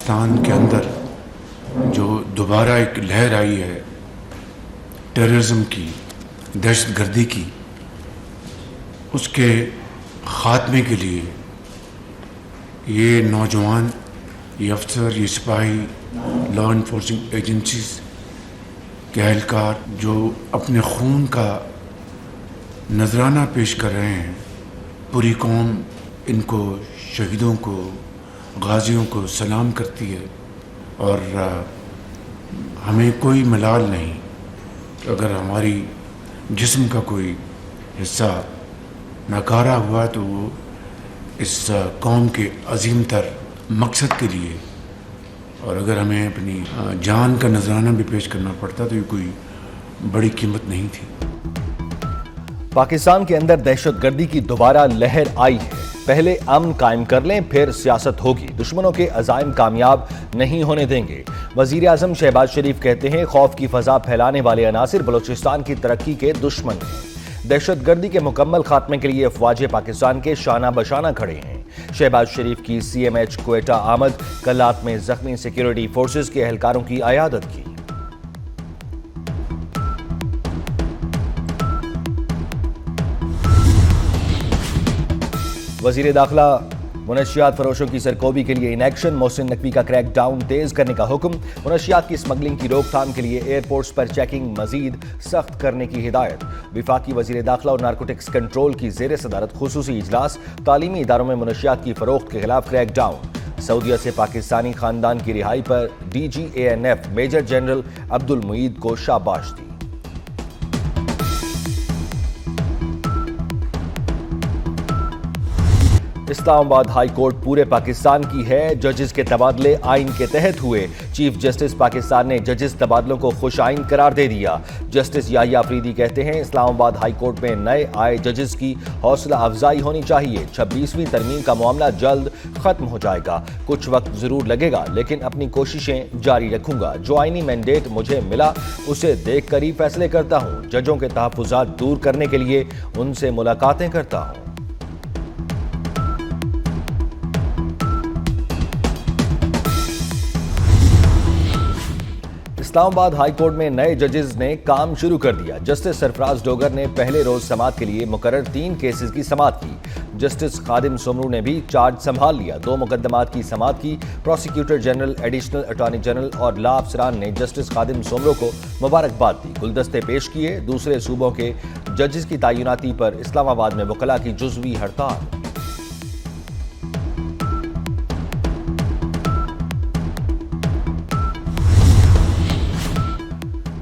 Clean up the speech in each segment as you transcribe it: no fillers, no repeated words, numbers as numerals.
پاکستان کے اندر جو دوبارہ ایک لہر آئی ہے ٹیررزم کی، دہشت گردی کی، اس کے خاتمے کے لیے یہ نوجوان، یہ افسر، یہ سپاہی، لا انفورسنگ ایجنسیز کے اہلکار جو اپنے خون کا نذرانہ پیش کر رہے ہیں، پوری قوم ان کو، شہیدوں کو، غازیوں کو سلام کرتی ہے، اور ہمیں کوئی ملال نہیں اگر ہماری جسم کا کوئی حصہ ناکارہ ہوا تو وہ اس قوم کے عظیم تر مقصد کے لیے، اور اگر ہمیں اپنی جان کا نذرانہ بھی پیش کرنا پڑتا تو یہ کوئی بڑی قیمت نہیں تھی۔ پاکستان کے اندر دہشت گردی کی دوبارہ لہر آئی ہے۔ پہلے امن قائم کر لیں، پھر سیاست ہوگی، دشمنوں کے عزائم کامیاب نہیں ہونے دیں گے۔ وزیر اعظم شہباز شریف کہتے ہیں خوف کی فضا پھیلانے والے عناصر بلوچستان کی ترقی کے دشمن ہیں۔ دہشت گردی کے مکمل خاتمے کے لیے افواج پاکستان کے شانہ بشانہ کھڑے ہیں۔ شہباز شریف کی سی ایم ایچ کوئٹہ آمد، کلات میں زخمی سیکیورٹی فورسز کے اہلکاروں کی عیادت کی۔ وزیر داخلہ منشیات فروشوں کی سرکوبی کے لیے ان ایکشن، محسن نقوی کا کریک ڈاؤن تیز کرنے کا حکم، منشیات کی اسمگلنگ کی روک تھام کے لیے ایئرپورٹس پر چیکنگ مزید سخت کرنے کی ہدایت۔ وفاقی وزیر داخلہ اور نارکوٹکس کنٹرول کی زیر صدارت خصوصی اجلاس، تعلیمی اداروں میں منشیات کی فروخت کے خلاف کریک ڈاؤن۔ سعودیہ سے پاکستانی خاندان کی رہائی پر ڈی جی اے این ایف میجر جنرل عبد المعید کو شاباش دی۔ اسلام آباد ہائی کورٹ پورے پاکستان کی ہے، ججز کے تبادلے آئین کے تحت ہوئے۔ چیف جسٹس پاکستان نے ججز تبادلوں کو خوش آئین قرار دے دیا۔ جسٹس یحییٰ آفریدی کہتے ہیں اسلام آباد ہائی کورٹ میں نئے آئے ججز کی حوصلہ افزائی ہونی چاہیے۔ 26ویں ترمیم کا معاملہ جلد ختم ہو جائے گا، کچھ وقت ضرور لگے گا لیکن اپنی کوششیں جاری رکھوں گا۔ جو آئینی مینڈیٹ مجھے ملا اسے دیکھ کر ہی فیصلے کرتا ہوں۔ ججوں کے تحفظات دور کرنے کے لیے ان سے ملاقاتیں کرتا ہوں۔ اسلام آباد ہائی کورٹ میں نئے ججز نے کام شروع کر دیا۔ جسٹس سرفراز ڈوگر نے پہلے روز سماعت کے لیے مقرر 3 کیسز کی سماعت کی۔ جسٹس خادم سومرو نے بھی چارج سنبھال لیا، 2 مقدمات کی سماعت کی۔ Prosecutor general, additional attorney general اور لا افسران نے جسٹس خادم سومرو کو مبارکباد دی، گلدستے پیش کیے۔ دوسرے صوبوں کے ججز کی تعیناتی پر اسلام آباد میں وکلاء کی جزوی ہڑتال۔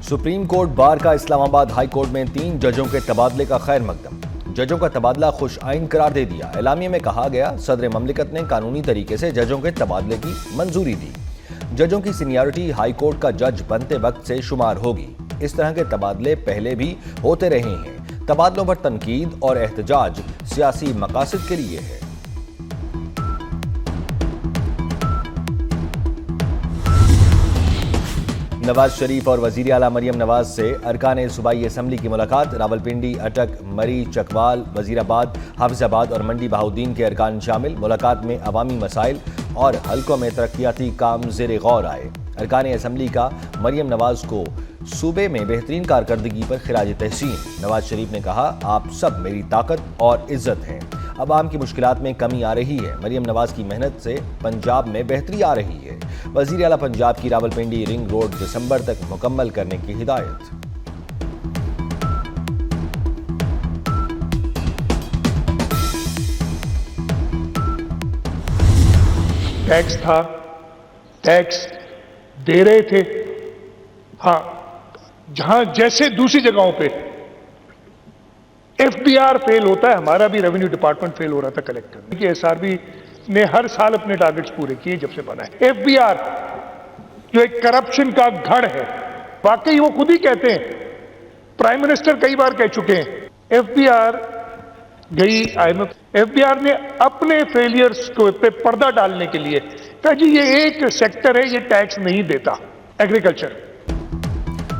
سپریم کورٹ بار کا اسلام آباد ہائی کورٹ میں 3 ججوں کے تبادلے کا خیر مقدم۔ ججوں کا تبادلہ خوش آئین قرار دے دیا۔ اعلامیے میں کہا گیا صدر مملکت نے قانونی طریقے سے ججوں کے تبادلے کی منظوری دی۔ ججوں کی سینیارٹی ہائی کورٹ کا جج بنتے وقت سے شمار ہوگی۔ اس طرح کے تبادلے پہلے بھی ہوتے رہے ہیں۔ تبادلوں پر تنقید اور احتجاج سیاسی مقاصد کے لیے ہے۔ نواز شریف اور وزیر اعلیٰ مریم نواز سے ارکان صوبائی اسمبلی کی ملاقات۔ راولپنڈی، اٹک، مری، چکوال، وزیر آباد، حافظ آباد اور منڈی بہاؤالدین کے ارکان شامل۔ ملاقات میں عوامی مسائل اور حلقوں میں ترقیاتی کام زیر غور آئے۔ ارکان اسمبلی کا مریم نواز کو صوبے میں بہترین کارکردگی پر خراج تحسین۔ نواز شریف نے کہا آپ سب میری طاقت اور عزت ہیں، عوام کی مشکلات میں کمی آ رہی ہے، مریم نواز کی محنت سے پنجاب میں بہتری آ رہی ہے۔ وزیر اعلیٰ پنجاب کی راولپنڈی رنگ روڈ دسمبر تک مکمل کرنے کی ہدایت۔ ٹیکس تھا، ٹیکس دے رہے تھے، ہاں جہاں جیسے دوسری جگہوں پہ ایف بی آر فیل ہوتا ہے، ہمارا بھی ریونیو ڈپارٹمنٹ فیل ہو رہا تھا کلیکٹر میں، کہ ایس آر بی نے ہر سال اپنے ٹارگٹس پورے کیے جب سے بنا ہے۔ ایف بی آر جو ایک کرپشن کا گھڑ ہے، واقعی وہ خود ہی کہتے ہیں، پرائم منسٹر کئی بار کہہ چکے ہیں، ایف بی آر گئی I M F B R نے اپنے فیلئرز کو پہ پردہ ڈالنے کے لیے کہا جی یہ ایک سیکٹر ہے یہ ٹیکس نہیں دیتا، ایگریکلچر۔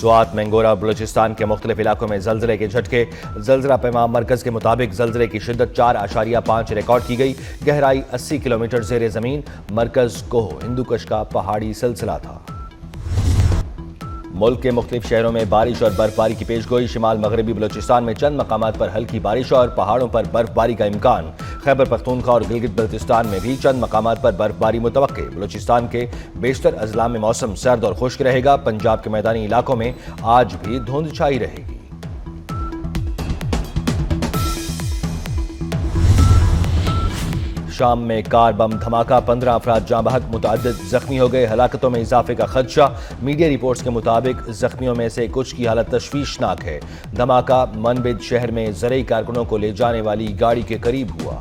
سوات، مینگورہ، بلوچستان کے مختلف علاقوں میں زلزلے کے جھٹکے۔ زلزلہ پیما مرکز کے مطابق زلزلے کی شدت 4.5 ریکارڈ کی گئی۔ گہرائی 80 کلومیٹر زیر زمین۔ مرکز کوہ ہندوکش کا پہاڑی سلسلہ تھا۔ ملک کے مختلف شہروں میں بارش اور برف باری کی پیش گوئی۔ شمال مغربی بلوچستان میں چند مقامات پر ہلکی بارش اور پہاڑوں پر برف باری کا امکان۔ خیبر پختونخوا اور گلگت بلتستان میں بھی چند مقامات پر برف باری متوقع۔ بلوچستان کے بیشتر اضلاع میں موسم سرد اور خشک رہے گا۔ پنجاب کے میدانی علاقوں میں آج بھی دھند چھائی رہے گی۔ شام میں کار بم دھماکہ، 15 افراد جاں بحق، متعدد زخمی ہو گئے۔ ہلاکتوں میں اضافے کا خدشہ۔ میڈیا رپورٹس کے مطابق زخمیوں میں سے کچھ کی حالت تشویشناک ہے۔ دھماکہ منبج شہر میں زرعی کارکنوں کو لے جانے والی گاڑی کے قریب ہوا۔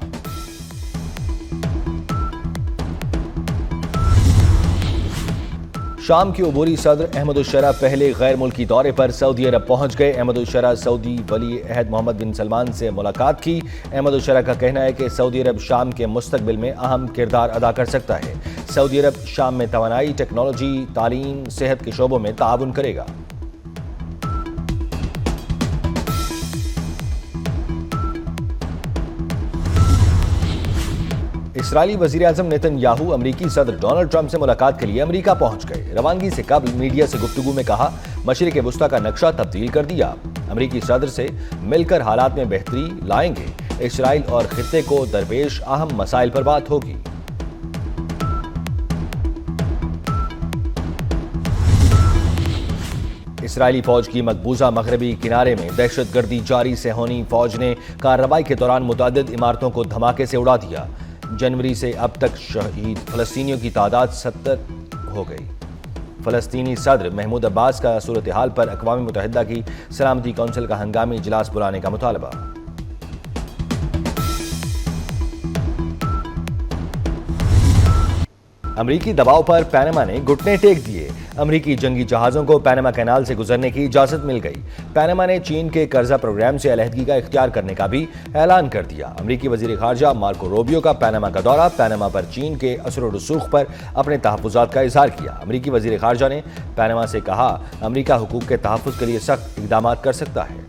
شام کے عبوری صدر احمد الشرع پہلے غیر ملکی دورے پر سعودی عرب پہنچ گئے۔ احمد الشرع سعودی ولی عہد محمد بن سلمان سے ملاقات کی۔ احمد الشرع کا کہنا ہے کہ سعودی عرب شام کے مستقبل میں اہم کردار ادا کر سکتا ہے۔ سعودی عرب شام میں توانائی، ٹیکنالوجی، تعلیم، صحت کے شعبوں میں تعاون کرے گا۔ اسرائیلی وزیراعظم نیتن یاہو امریکی صدر ڈونلڈ ٹرمپ سے ملاقات کے لیے امریکہ پہنچ گئے۔ روانگی سے قبل میڈیا سے گفتگو میں کہا، مشرق وسطیٰ کا نقشہ تبدیل کر دیا۔ امریکی صدر سے مل کر حالات میں بہتری لائیں گے۔ اسرائیل اور خطے کو درپیش اہم مسائل پر بات ہوگی۔ اسرائیلی فوج کی مقبوضہ مغربی کنارے میں دہشت گردی جاری۔ صہیونی فوج نے کارروائی کے دوران متعدد عمارتوں کو دھماکے سے اڑا دیا۔ جنوری سے اب تک شہید فلسطینیوں کی تعداد 70 ہو گئی۔ فلسطینی صدر محمود عباس کا صورتحال پر اقوام متحدہ کی سلامتی کونسل کا ہنگامی اجلاس بلانے کا مطالبہ۔ امریکی دباؤ پر پینما نے گھٹنے ٹیک دیے۔ امریکی جنگی جہازوں کو پینما کینال سے گزرنے کی اجازت مل گئی۔ پینما نے چین کے قرضہ پروگرام سے علیحدگی کا اختیار کرنے کا بھی اعلان کر دیا۔ امریکی وزیر خارجہ مارکو روبیو کا پینما کا دورہ۔ پینما پر چین کے اثر و رسوخ پر اپنے تحفظات کا اظہار کیا۔ امریکی وزیر خارجہ نے پینما سے کہا، امریکہ حقوق کے تحفظ کے لیے سخت اقدامات کر سکتا ہے۔